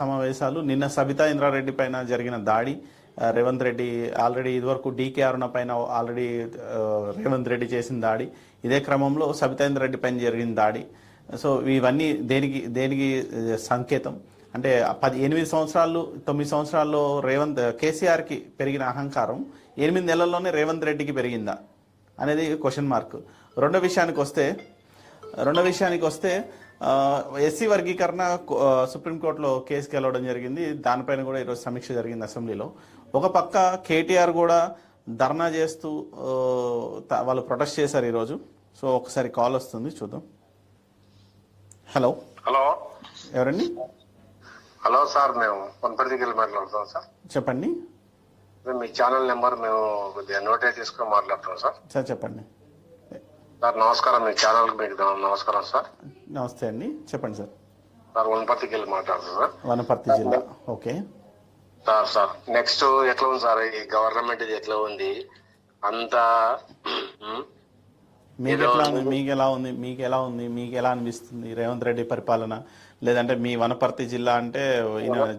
సమావేశాలు నిన్న సబితా ఇంద్రారెడ్డి పైన జరిగిన దాడి రేవంత్ రెడ్డి ఆల్రెడీ ఇదివరకు డీకే అరుణ పైన ఆల్రెడీ రేవంత్ రెడ్డి చేసిన దాడి ఇదే క్రమంలో సబితా ఇంద్రారెడ్డి పైన జరిగిన దాడి సో ఇవన్నీ దేనికి దేనికి సంకేతం అంటే 8 సంవత్సరాలు 9 సంవత్సరాల్లో కేసీఆర్కి పెరిగిన అహంకారం 8 నెలల్లోనే రేవంత్ రెడ్డికి పెరిగిందా అనేది క్వశ్చన్ మార్క్. రెండో విషయానికి వస్తే ఎస్సీ వర్గీకరణ సుప్రీంకోర్టులో కేసు గెలవడం జరిగింది. దానిపైన కూడా ఈరోజు సమీక్ష జరిగింది అసెంబ్లీలో. ఒక పక్క కేటీఆర్ కూడా ధర్నా చేస్తూ వాళ్ళు ప్రొటెస్ట్ చేశారు ఈరోజు. సో ఒకసారి కాల్ వస్తుంది, చూద్దాం. హలో హలో ఎవరండి? హలో సార్, మేము కొనపర్తికి మాట్లాడుతాం సార్. చెప్పండి. మీ ఛానల్ నెంబర్ మేము కొద్దిగా నోటేట్ తీసుకుని మాట్లాడుతాం సార్. సార్ చెప్పండి సార్. నమస్కారం, మీ ఛానల్ మీకు నమస్కారం సార్. నమస్తే అండి, చెప్పండి సార్. సార్ వనపర్తికి మాట్లాడుతాం సార్. వనపర్తి జిల్లా. ఓకే సార్ నెక్స్ట్ ఎట్లా ఉంది సార్? ఈ గవర్నమెంట్ ఇది ఎట్లా ఉంది? అంతా మీకు ఎలా ఉంది? మీకు ఎలా అనిపిస్తుంది రేవంత్ రెడ్డి పరిపాలన? లేదంటే మీ వనపర్తి జిల్లా అంటే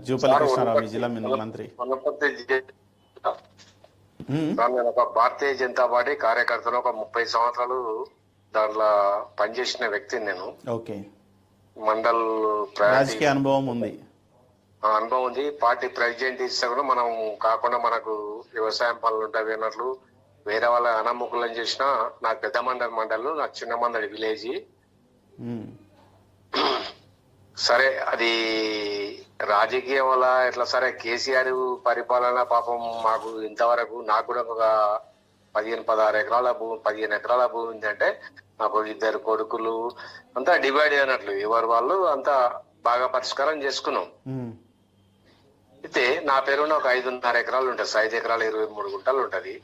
జూపల్లి కృష్ణారావు మీ జిల్లా మంత్రి. వనపర్తి నేను ఒక భారతీయ జనతా పార్టీ కార్యకర్తను, ఒక 30 సంవత్సరాలు దాంట్లో పనిచేసిన వ్యక్తిని నేను. ఓకే, మండల్ రాజకీయ అనుభవం ఉంది. పార్టీ ప్రెసిడెంట్ ఇస్తే కూడా మనం కాకుండా మనకు వ్యవసాయం పనులు ఉంటాయి అన్నట్లు వేరే వాళ్ళ అనామకులను చేసిన నాకు పెద్ద మండల్, నాకు చిన్న మండలి విలేజ్. సరే, అది రాజకీయం వల్ల ఎట్లా సరే కేసీఆర్ పరిపాలన పాపం మాకు ఇంతవరకు నాకు కూడా ఒక 15-16 ఎకరాల భూమి 15 ఎకరాల భూమి ఉంది. అంటే నాకు 2 కొడుకులు అంతా డివైడ్ అయినట్లు ఎవరు వాళ్ళు అంతా బాగా పరిష్కారం చేసుకున్నాం. అయితే నా పేరున్న ఒక 5.5 ఎకరాలు ఉంటుంది. 5 ఎకరాలు 23 గుంటలు ఉంటది.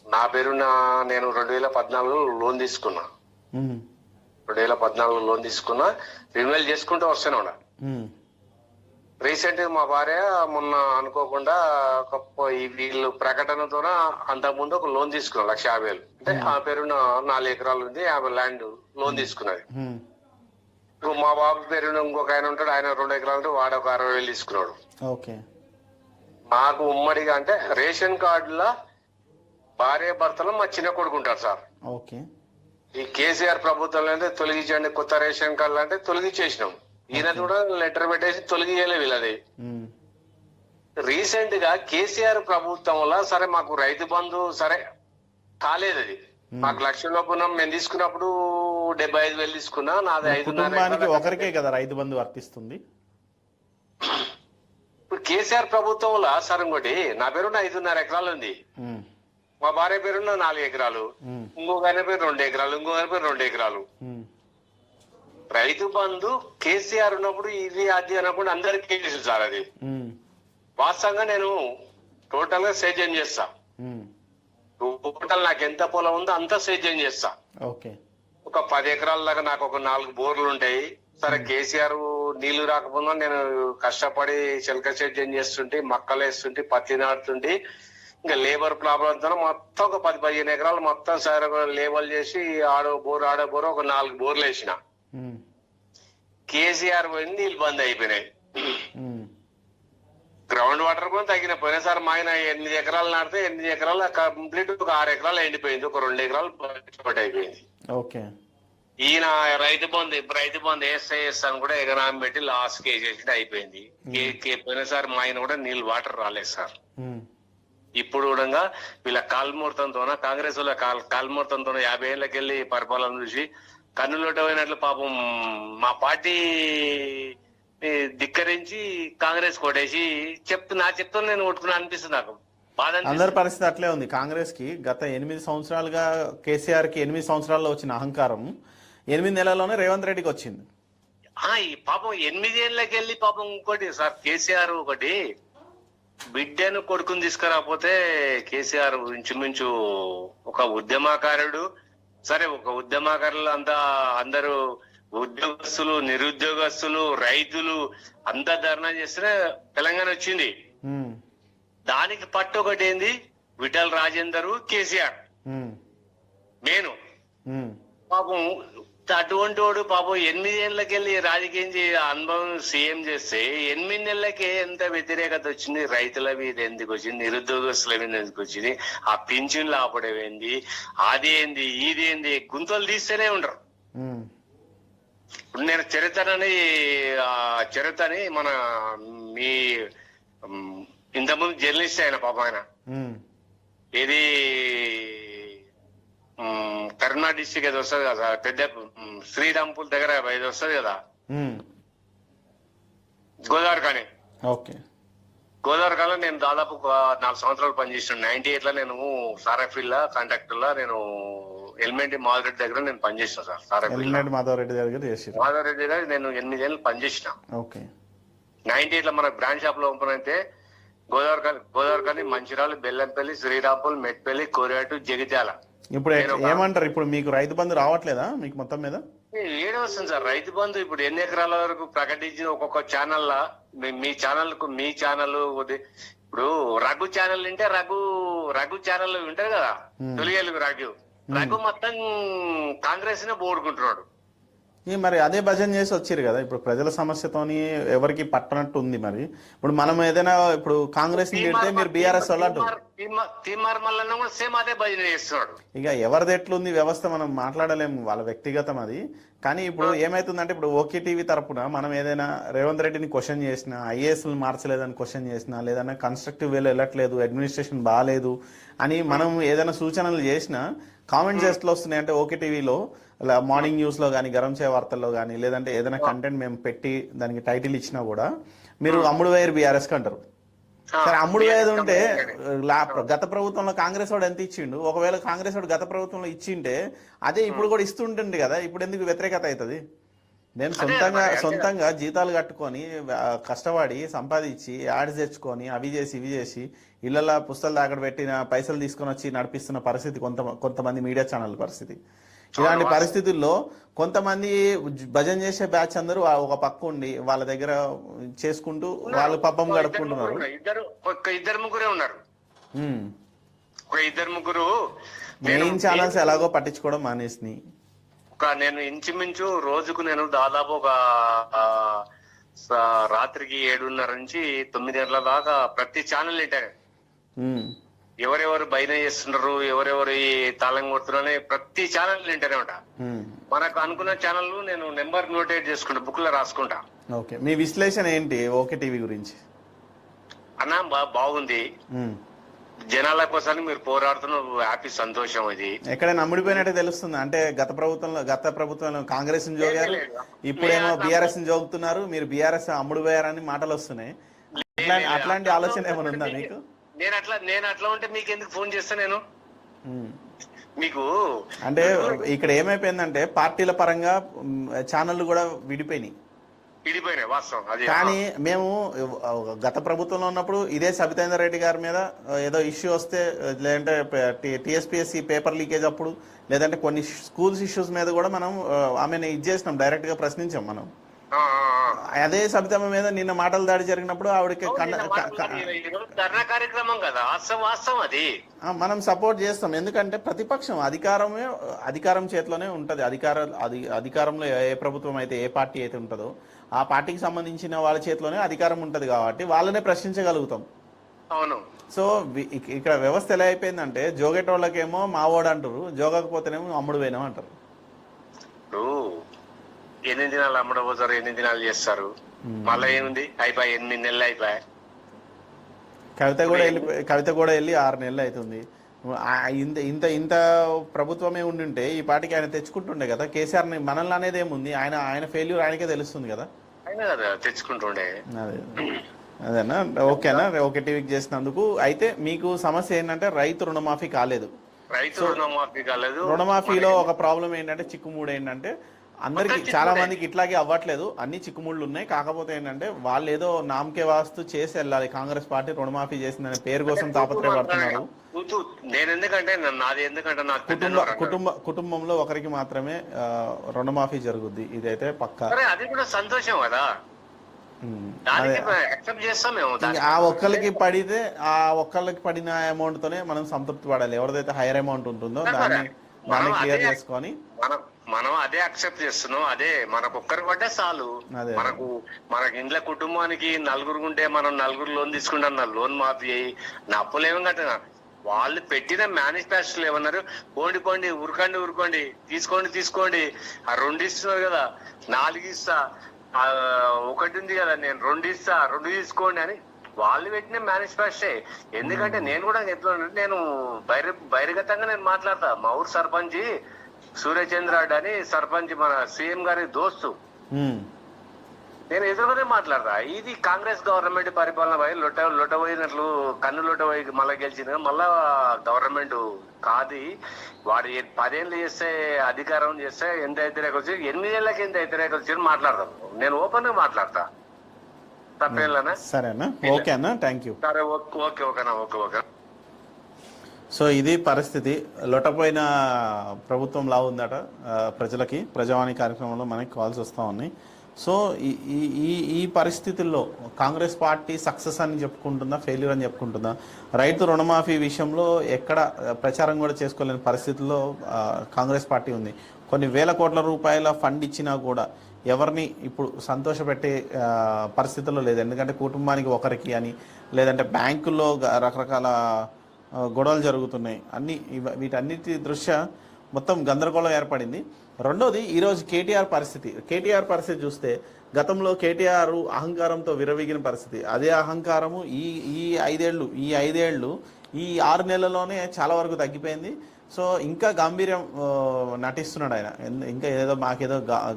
నా పేరున్న నేను 2014 లోన్ తీసుకున్నా. 2014 లోన్ తీసుకున్నా, రిన్యూవల్ చేసుకుంటూ వస్తూనే ఉన్నా. రీసెంట్ మా భార్య మొన్న అనుకోకుండా వీళ్ళు ప్రకటనతోన అంతకుముందు ఒక లోన్ తీసుకున్నాం 1,50,000. అంటే ఆ పేరున్న 4 ఎకరాలు ఉంది, 50 ల్యాండ్ లోన్ తీసుకున్నది. ఇప్పుడు మా బాబు పేరున్న ఇంకొక ఆయన ఉంటాడు, ఆయన 2 ఎకరాలు ఉంటే వాడు ఒక 60,000 తీసుకున్నాడు. మాకు ఉమ్మడిగా అంటే రేషన్ కార్డుల భార్య భర్తలు మా చిన్న కొడుకు ఉంటారు సార్. ఈ కేసీఆర్ ప్రభుత్వంలో అయితే తొలగించండి కొత్త రేషన్ కార్డులు అంటే తొలగించేసినాం. ఈయన కూడా లెటర్ పెట్టేసి తొలగియలే వీళ్ళది. రీసెంట్ గా కేసీఆర్ ప్రభుత్వంలో సరే మాకు రైతు బంధు సరే కాలేదు. అది మాకు 1,00,000 లోపు మేము తీసుకున్నప్పుడు 75,000 తీసుకున్నా. నాది 5.5 ఒకరికే కదా రైతు బంధు వర్తిస్తుంది. ఇప్పుడు కేసీఆర్ ప్రభుత్వంలో సరే ఇంకోటి నా పేరున్న 5.5 ఎకరాలు ఉంది, మా భార్య పేరున్న 4 ఎకరాలు, ఇంకొక ఆయన పేరు 2 ఎకరాలు, ఇంకొక ఆయన పేరు 2 ఎకరాలు. రైతు బంధు కేసీఆర్ ఉన్నప్పుడు ఇది అది అనకుండా అందరికి తెలుసు సార్. అది వాస్తవంగా నేను టోటల్ గా సేద్యం చేస్తా. టోటల్ నాకు ఎంత పొలం ఉందో అంతా సేద్యం చేస్తా. ఒక 10 ఎకరాల దాకా నాకు ఒక 4 బోర్లు ఉంటాయి. సరే కేసీఆర్ నీళ్లు రాకపోయినా నేను కష్టపడి చిలక సేద్యం చేస్తుంటే, మక్కలు వేస్తుంటే, పత్తి నాడుతుంటే, ఇంకా లేబర్ ప్రాబ్లంతో మొత్తం ఒక 10-15 ఎకరాలు మొత్తం సరే లేబల్ చేసి ఆడో బోర్ ఒక 4 బోర్లు వేసిన. కేసీఆర్ పోయింది, నీళ్ళు బంద్ అయిపోయినాయి. గ్రౌండ్ వాటర్ కూడా తగ్గిన. పోయినసారి మా ఆయన 8 ఎకరాలు నాటితే 8 ఎకరాలు కంప్లీట్ ఒక 6 ఎకరాలు ఎండిపోయింది, ఒక 2 ఎకరాలు అయిపోయింది. ఈయన రైతు బంధు వేస్తాను కూడా ఎకరాం పెట్టి లాస్ కేసేసి అయిపోయింది. పోయినసారి మా ఆయన కూడా నీళ్ళు వాటర్ రాలేదు సార్. ఇప్పుడు కూడా వీళ్ళ కాల్మూర్తంతోన కాంగ్రెస్ వాళ్ళ కాల్మూర్తంతో 50 ఏళ్ళకి వెళ్ళి పరిపాలన చూసి కన్నులోటమైనట్లు పాపం మా పార్టీ ధిక్కరించి కాంగ్రెస్ కొట్టేసి చెప్తాను నేను కొట్టుకున్నా అనిపిస్తుంది నాకు. అందరి పరిస్థితి అట్లే ఉంది. కాంగ్రెస్ కి గత 8 సంవత్సరాలుగా కేసీఆర్ కి 8 సంవత్సరాల్లో వచ్చిన అహంకారం 8 నెలల్లోనే రేవంత్ రెడ్డికి వచ్చింది. పాపం 8 ఏళ్ళకి వెళ్ళి పాపం ఇంకోటి సార్, కేసీఆర్ ఒకటి బిడ్డను కొడుకుని తీసుకురాకపోతే కేసీఆర్ ఇంచుమించు ఒక ఉద్యమకారుడు. సరే ఒక ఉద్యమకారులు అంతా అందరూ ఉద్యోగస్తులు, నిరుద్యోగస్తులు, రైతులు అంతా ధర్నా చేస్తే తెలంగాణ వచ్చింది. దానికి పట్టు ఒకటి ఏంది, విఠల్ రాజేందర్, కేసీఆర్. నేను పాపం అటువంటి వాడు పాపం 8 ఏళ్ళకెళ్ళి రాజకీయం అనుభవం సీఎం చేస్తే 8 నెలలకే ఎంత వ్యతిరేకత వచ్చింది. రైతుల మీద ఎందుకు వచ్చింది, నిరుద్యోగస్తుల మీద ఎందుకు వచ్చింది, ఆ పింఛన్లు ఆపడమేంది, అదేంది ఇదేంది, గుంతలు తీస్తేనే ఉండరు. ఇప్పుడు నేను చరితని మన మీ ఇంతకుముందు జర్నలిస్ట్ ఆయన పాప ఆయన ఇది కరీంనగర్ డిస్టిక్ అది వస్తుంది కదా, పెద్ద శ్రీరాంపూర్ దగ్గర ఇది వస్తుంది కదా గోదావరి కానీ. ఓకే, గోదావరి కాలంలో నేను దాదాపు 4 సంవత్సరాలు పనిచేసిన. 98 లో నేను సారాఫీల్ లా కాంట్రాక్టర్ లా నేను ఎలిమెంటరీ మాధవరెడ్డి దగ్గర నేను పనిచేసిన సార్. సారాఫీల్ మాధవరెడ్డి దగ్గర నేను 8 ఏళ్ళు పనిచేసిన. ఓకే, 98 లో మన బ్రాంచ్ షాప్ లో ఓపెన్ అయితే గోదావరి కానీ, మంచిర్యాల, బెల్లంపల్లి, శ్రీరాంపూర్, మెట్పల్లి, కోరియాటు, జగిత్యాల. ఇప్పుడు ఏమంటారు, ఇప్పుడు మీకు రైతు బంధు రావట్లేదా మీకు మొత్తం మీద? ఏడే వస్తుంది సార్ రైతు బంధు. ఇప్పుడు ఎన్ని ఎకరాల వరకు ప్రకటించిన ఒక్కొక్క ఛానల్ లా మీ ఛానల్ ఇప్పుడు రఘు ఛానల్ వింటే రఘు ఛానల్ వింటారు కదా, తొలిగేలు రఘు మొత్తం కాంగ్రెస్ నే బోడుకుంటున్నాడు. మరి అదే భజన చేసి వచ్చారు కదా, ఇప్పుడు ప్రజల సమస్యతోని ఎవరికి పట్టనట్టు ఉంది. మరి ఇప్పుడు మనం ఏదైనా ఇప్పుడు కాంగ్రెస్ తిడితే మీరు బీఆర్ఎస్ వాళ్ళు సేమ్ అదే భజన చేస్తున్నాడు. ఇక ఎవరిది ఎట్లుంది వ్యవస్థ మనం మాట్లాడలేము, వాళ్ళ వ్యక్తిగతం అది. కానీ ఇప్పుడు ఏమైతుందంటే ఇప్పుడు ఓకే టీవీ తరపున మనం ఏదైనా రేవంత్ రెడ్డిని క్వశ్చన్ చేసినా, ఐఏఎస్లు మార్చలేదని క్వశ్చన్ చేసినా, లేదన్నా కన్స్ట్రక్టివ్ వేలో వెళ్ళట్లేదు, అడ్మినిస్ట్రేషన్ బాగాలేదు అని మనం ఏదైనా సూచనలు చేసినా కామెంట్ చేస్తూ వస్తున్నాయి. అంటే ఓకే టీవీలో మార్నింగ్ న్యూస్ లో కానీ, గరం చే వార్తల్లో కానీ, లేదంటే ఏదైనా కంటెంట్ మేము పెట్టి దానికి టైటిల్ ఇచ్చినా కూడా మీరు అమ్ముడు వేయరు బీఆర్ఎస్ అంటారు. సరే, అమ్ముడు వేయదు ఉంటే గత ప్రభుత్వంలో కాంగ్రెస్ వాడు ఎంత ఇచ్చిండు, ఒకవేళ కాంగ్రెస్ వాడు గత ప్రభుత్వంలో ఇచ్చింటే అదే ఇప్పుడు కూడా ఇస్తుంటుంది కదా, ఇప్పుడు ఎందుకు వ్యతిరేకత అవుతుంది? నేను సొంతంగా జీతాలు కట్టుకొని కష్టపడి సంపాదించి యాడ్స్ తెచ్చుకొని అవి చేసి ఇవి చేసి ఇళ్లలో పుస్తకాలు దాకా పెట్టిన పైసలు తీసుకొని వచ్చి నడిపిస్తున్న పరిస్థితి కొంతమంది మీడియా ఛానల్ పరిస్థితి. ఇలాంటి పరిస్థితుల్లో కొంతమంది భజన చేసే బ్యాచ్ అందరూ ఒక పక్క ఉండి వాళ్ళ దగ్గర చేసుకుంటూ వాళ్ళు పబ్బం గడుపుకుంటున్నారు. ఇద్దరు ముగ్గురే ఉన్నారు. ఇద్దరు ముగ్గురు మెయిన్ ఛానల్స్ ఎలాగో పట్టించుకోవడం మానేసినాయి. నేను ఇంచుమించు రోజుకు నేను దాదాపు ఒక రాత్రికి 7:30 నుంచి 9 గంటల దాకా ప్రతి ఛానల్ వింటాను. ఎవరెవరు బయట చేస్తున్నారు, ఎవరెవరు తాళం కొడుతున్నారని ప్రతి ఛానల్ వింటూనే ఉంటా. మనకు అనుకున్న ఛానల్ నేను నెంబర్ నోటేట్ చేసుకుంటా, బుక్ లో రాసుకుంటా. ఓకే, మీ విశ్లేషణ ఏంటి ఓకే టీవీ గురించి? అన్నా బాగుంది, జనాల కోసం మీరు పోరాడుతున్న హ్యాపీ, సంతోషం. ఇది ఎక్కడైనా అమ్ముడిపోయినట్టే తెలుస్తుంది. అంటే గత ప్రభుత్వంలో కాంగ్రెస్ ని జోగారు, ఇప్పుడేమో బీఆర్ఎస్ ని జోగుతున్నారు, మీరు బీఆర్ఎస్ అమ్ముడు పోయారని మాటలు వస్తున్నాయి. అట్లాంటి ఆలోచన ఏమైనా ఉందా మీకు? నేను అట్లా ఉంటే మీకు ఎందుకు ఫోన్ చేస్తా నేను మీకు? అంటే ఇక్కడ ఏమైపోయిందంటే పార్టీల పరంగా ఛానళ్లు కూడా విడిపోయినాయి వాస్తవం. కానీ మేము గత ప్రభుత్వంలో ఉన్నప్పుడు ఇదే సబితేందర్ రెడ్డి గారి మీద ఏదో ఇష్యూ వస్తే, లేదంటే టీఎస్పీఎస్సీ పేపర్ లీకేజ్ అప్పుడు, లేదంటే కొన్ని స్కూల్స్ ఇష్యూస్ మీద కూడా మనం ఆమెను ఇది చేసినాం, డైరెక్ట్ గా ప్రశ్నించాం మనం. అదే సబితమ్మ మీద నిన్న మాటలు దాడి జరిగినప్పుడు ఆవిడకి కార్యక్రమం కదా, వాస్తవం అది మనం సపోర్ట్ చేస్తాం. ఎందుకంటే ప్రతిపక్షం అధికారం చేతిలోనే ఉంటది. అధికారంలో ఏ ప్రభుత్వం అయితే, ఏ పార్టీ అయితే ఉంటుందో ఆ పార్టీకి సంబంధించిన వాళ్ళ చేతిలోనే అధికారం ఉంటది కాబట్టి వాళ్ళనే ప్రశ్నించగలుగుతాం. అవును. సో ఇక్కడ వ్యవస్థ ఎలా అయిపోయిందంటే జోగేటోళ్ళకేమో మావోడు అంటారు, జోగకపోతేనేమో అమ్ముడు పోయినాం అంటారు. ఎన్ని దినాలు అమ్మడపోతారు, ఎన్ని దినాలు చేస్తారు, మళ్ళీ ఏముంది, అయిపోయి 8 నెలలు అయిపోయాయి. కవిత కూడా వెళ్ళి 6 నెలలు అవుతుంది. ఇంత ప్రభుత్వమే ఉండింటే ఈ పార్టీకి ఆయన తెచ్చుకుంటుండే కదా. కేసీఆర్ ని మనల్ని అనేది ఏముంది, ఆయన ఫెయిల్యూర్ ఆయనకే తెలుస్తుంది కదా, తెచ్చుకుంటుండే. అదేనా? ఓకేనా ఓకే టీవీకి చేసినందుకు. అయితే మీకు సమస్య ఏంటంటే రైతు రుణమాఫీ కాలేదు. రుణమాఫీలో ఒక ప్రాబ్లం ఏంటంటే, చిక్కుముడు ఏంటంటే అందరికి చాలా మందికి ఇట్లాగే అవ్వట్లేదు, అన్ని చిక్కుముళ్ళు ఉన్నాయి. కాకపోతే ఏంటంటే వాళ్ళు ఏదో నామకే వాస్తు చేసి వెళ్ళాలి, కాంగ్రెస్ పార్టీ రుణమాఫీ చేసిందనే పేరు కోసం తాపత్రయపడుతున్నారు. కుటుంబంలో ఒకరికి మాత్రమే రుణమాఫీ జరుగుద్ది, ఇదైతే పక్కా. అది కూడా సంతోషం కదా. ఆ ఒక్కరికి పడితే ఆ ఒక్కరికి పడిన అమౌంట్ తోనే మనం సంతృప్తి పడాలి. ఎవరిదైతే హైయర్ అమౌంట్ ఉంటుందో దాన్ని క్లియర్ చేసుకొని మనం అదే అక్సెప్ట్ చేస్తున్నాం. అదే మనకొక్కరు పడ్డా చాలు. అదే. మనకి ఇంట్లో కుటుంబానికి నలుగురు ఉంటే మనం నలుగురు లోన్ తీసుకుంటాం, లోన్ మాఫీ అయ్యి నా అప్పులు ఏమో కట్టినా. వాళ్ళు పెట్టిన మేనిఫెస్టోలు ఏమన్నారు, పోండి ఉరకండి తీసుకోండి ఆ 2 ఇస్తున్నారు కదా, 4 ఇస్తా, 1 ఉంది కదా నేను 2 ఇస్తా, 2 తీసుకోండి అని వాళ్ళు పెట్టిన మేనిఫెస్టో. ఎందుకంటే నేను కూడా ఎట్లా, నేను బహిర్గతంగా నేను మాట్లాడతా. మా ఊరు సర్పంచ్ సూర్యచంద్ర అని సర్పంచ్ మన సీఎం గారి దోస్తు, నేను ఎదురుగానే మాట్లాడతా. ఇది కాంగ్రెస్ గవర్నమెంట్ పరిపాలన పోయి లొట్టపోయినట్లు కన్ను లొట్టపోయి మళ్ళా గెలిచింది, మళ్ళా గవర్నమెంట్ కాదు. వాడు 10 ఏళ్ళు చేస్తే అధికారం చేస్తే ఎంత వ్యతిరేకత వచ్చి 8 ఏళ్ళకి ఎంత వ్యతిరేకత వచ్చి మాట్లాడతాం. నేను ఓపెన్ గా మాట్లాడతా, తప్పేళ్ళనా? సరేనా, ఓకే అన్న, థ్యాంక్ యూ. సరే, ఓకేనా, ఓకే. సో ఇది పరిస్థితి. లొట్టపోయిన ప్రభుత్వం లా ఉందట ప్రజలకి. ప్రజావాణి కార్యక్రమంలో మనకి కాల్స్ వస్తూ ఉన్నాయి. సో ఈ పరిస్థితుల్లో కాంగ్రెస్ పార్టీ సక్సెస్ అని చెప్పుకుంటుందా, ఫెయిల్యూర్ అని చెప్పుకుంటుందా? రైతు రుణమాఫీ విషయంలో ఎక్కడ ప్రచారం కూడా చేసుకోలేని పరిస్థితుల్లో కాంగ్రెస్ పార్టీ ఉంది. కొన్ని వేల కోట్ల రూపాయల ఫండ్ ఇచ్చినా కూడా ఎవరిని ఇప్పుడు సంతోషపెట్టే పరిస్థితుల్లో లేదు. ఎందుకంటే కుటుంబానికి ఒకరికి అని, లేదంటే బ్యాంకుల్లో రకరకాల గొడవలు జరుగుతున్నాయి. వీటన్నిటి దృష్ట్యా మొత్తం గందరగోళం ఏర్పడింది. రెండోది, ఈరోజు కేటీఆర్ పరిస్థితి చూస్తే గతంలో కేటీఆర్ అహంకారంతో విరవీగిన పరిస్థితి. అదే అహంకారము ఈ 6 నెలల్లోనే చాలా వరకు తగ్గిపోయింది. సో ఇంకా గాంభీర్యం నటిస్తున్నాడు ఆయన, ఇంకా మాకేదో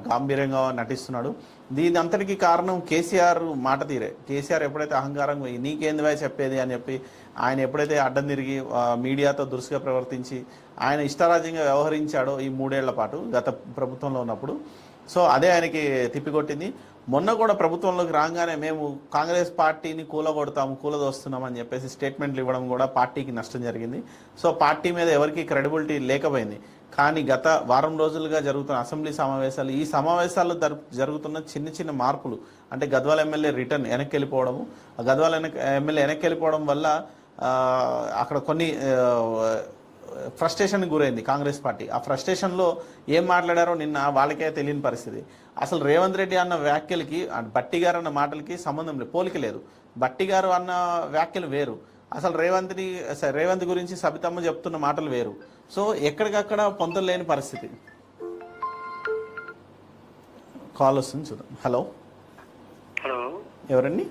గాంభీర్యంగా నటిస్తున్నాడు. దీని అంతటికి కారణం కేసీఆర్ మాట తీరే. కేసీఆర్ ఎప్పుడైతే అహంకారం నీకేందివా చెప్పేది అని చెప్పి ఆయన ఎప్పుడైతే అడ్డం తిరిగి మీడియాతో దురుసుగా ప్రవర్తించి ఆయన ఇష్టారాజ్యంగా వ్యవహరించాడో ఈ 3 ఏళ్ల పాటు గత ప్రభుత్వంలో ఉన్నప్పుడు, సో అదే ఆయనకి తిప్పికొట్టింది. మొన్న కూడా ప్రభుత్వంలోకి రాగానే మేము కాంగ్రెస్ పార్టీని కూలదోస్తున్నాం అని చెప్పేసి స్టేట్మెంట్లు ఇవ్వడం కూడా పార్టీకి నష్టం జరిగింది. సో పార్టీ మీద ఎవరికి క్రెడిబిలిటీ లేకపోయింది. కానీ గత వారం రోజులుగా జరుగుతున్న అసెంబ్లీ సమావేశాలు, ఈ సమావేశాల్లో జరుగుతున్న చిన్న మార్పులు, అంటే గద్వాల ఎమ్మెల్యే రిటర్న్ వెనక్కి వెళ్ళిపోవడము, గద్వాల ఎమ్మెల్యే వెనక్కి వెళ్ళిపోవడం వల్ల అక్కడ కొన్ని ఫ్రస్ట్రేషన్కి గురైంది కాంగ్రెస్ పార్టీ. ఆ ఫ్రస్ట్రేషన్లో ఏం మాట్లాడారో నిన్న వాళ్ళకే తెలియని పరిస్థితి. అసలు రేవంత్ రెడ్డి అన్న వ్యాఖ్యలకి, బట్టి గారు అన్న మాటలకి సంబంధం లేదు, పోలిక లేదు. బట్టి గారు అన్న వ్యాఖ్యలు వేరు, అసలు రేవంత్ గురించి సబితమ్మ చెప్తున్న మాటలు వేరు. సో ఎక్కడికక్కడ పొంతలు లేని పరిస్థితి. కాల్ వస్తుంది, చూద్దాం. హలో, హలో, ఎవరండి?